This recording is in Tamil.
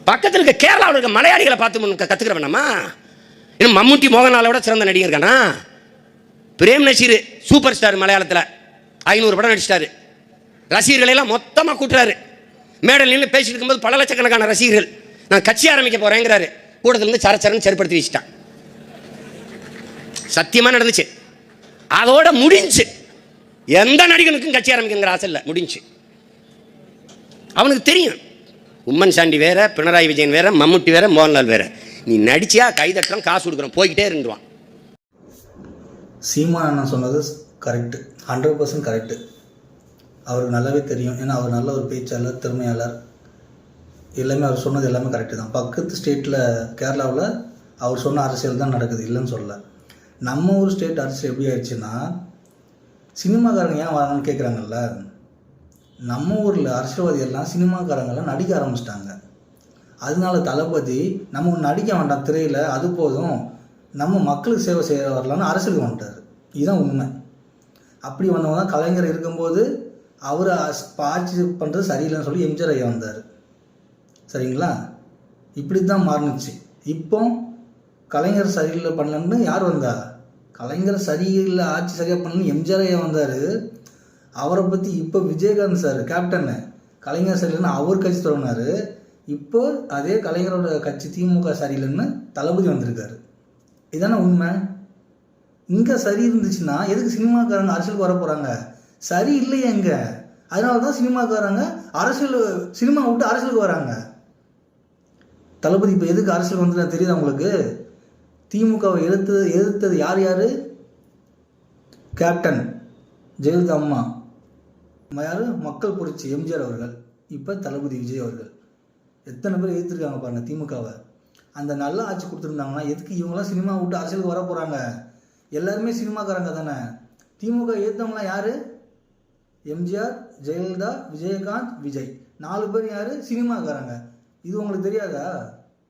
பக்கத்தில் இருக்க கேரளாவில் இருக்க மலையாளிகளை பார்த்து கற்றுக்கிற வேணாமா? இன்னும் மம்முட்டி மோகன்லாலோட சிறந்த நடிகர் இருக்கானா? பிரேம் நசீர் சூப்பர் ஸ்டார், மலையாளத்தில் 500 படம் நடிச்சிட்டாரு. ரசிகர்களெல்லாம் மொத்தமாக கூட்டுறாரு. மேடல் நின்று பேசிட்டு இருக்கும்போது பல லட்சக்கணக்கான ரசிகர்கள் நான் கட்சி ஆரம்பிக்க போகிறேங்கிறாரு. கூட்டத்திலேருந்து சரச்சரன்னு செருப்படுத்தி வச்சுட்டான். சத்தியமாக நடந்துச்சு. அதோட முடிஞ்சு. எந்த நடிகனுக்கும் கட்சி ஆரம்பிக்கிற ஆசை இல்லை, முடிஞ்சு. அவனுக்கு தெரியும், உம்மன் சாண்டி வேற, பினராயி விஜயன் வேற, மம்முட்டி வேற, மோகன்லால் வேற. நீ நடிச்சியா கைதட்டுறோம், காசு கொடுக்குறோம், போய்கிட்டே இருந்துருவான். சீமான் அண்ணன் சொன்னது கரெக்டு, 100% கரெக்டு. அவருக்கு நல்லாவே தெரியும். ஏன்னா அவர் நல்ல ஒரு பேச்சாளர், திறமையாளர். எல்லாமே அவர் சொன்னது எல்லாமே கரெக்டு தான். பக்கத்து ஸ்டேட்டில் கேரளாவில் அவர் சொன்ன அரசியல் தான் நடக்குது, இல்லைன்னு சொல்லலை. நம்ம ஊர் ஸ்டேட் அரசியல் எப்படி ஆயிடுச்சுன்னா, சினிமாக்காரங்க ஏன் வராங்கன்னு கேட்குறாங்கல்ல. நம்ம ஊரில் அரசியல்வாதிகள்லாம் சினிமாக்காரங்கெல்லாம் நடிக்க ஆரம்பிச்சிட்டாங்க. அதனால தளபதி நம்ம நடிக்க வேண்டாம் திரையில், அது போதும், நம்ம மக்களுக்கு சேவை செய்ய வரலான்னு அரசியலுக்கு வந்துட்டார். இதுதான் உண்மை. அப்படி வந்தவங்க தான் கலைஞர் இருக்கும்போது அவர் ஆட்சி பண்ணுறது சரியில்லைன்னு சொல்லி எம்ஜிஆர் ஐயா வந்தார். சரிங்களா? இப்படி தான் மாறினுச்சு. இப்போ கலைஞர் சரியில்லை பண்ணலன்னு யார் வந்தா? கலைஞர் சரியில்லை, ஆட்சி சரியாக பண்ணலன்னு எம்ஜிஆர் ஐயா வந்தார். அவரை பற்றி இப்போ விஜயகாந்த் சார் கேப்டன்னு கலைஞர் சரியில்லைன்னு அவர் கட்சி தொடங்கினார். இப்போ அதே கலைஞரோட கட்சி திமுக சரியில்லைன்னு தளபதி வந்திருக்காரு. இதானே உண்மை. இங்கே சரி இருந்துச்சுன்னா எதுக்கு சினிமாக்காரங்க அரசியலுக்கு வர போகிறாங்க? சரி இல்லையே எங்கே? அதனால தான் சினிமாக்காரங்க சினிமா விட்டு அரசியலுக்கு வராங்க. தளபதி இப்போ எதுக்கு அரசியல் வந்து தெரியுதா உங்களுக்கு? திமுகவை எதிர்த்தது யார் யார்? கேப்டன் ஜெயலலிதா அம்மா, யார்? மக்கள் புரட்சி எம்ஜிஆர் அவர்கள், இப்போ தளபதி விஜய் அவர்கள். எத்தனை பேர் எதிர்த்துருக்காங்க பாருங்கள் திமுகவை. அந்த நல்ல ஆட்சி கொடுத்துருந்தாங்கன்னா எதுக்கு இவங்களாம் சினிமா விட்டு அரசியலுக்கு வர போகிறாங்க? எல்லாருமே சினிமாக்காரங்க தானே. திமுக எதிர்த்தவங்களாம் யார்? எம்ஜிஆர், ஜெயலலிதா, விஜயகாந்த், விஜய். 4 பேர் யார்? சினிமாக்காரங்க. இது உங்களுக்கு தெரியாதா?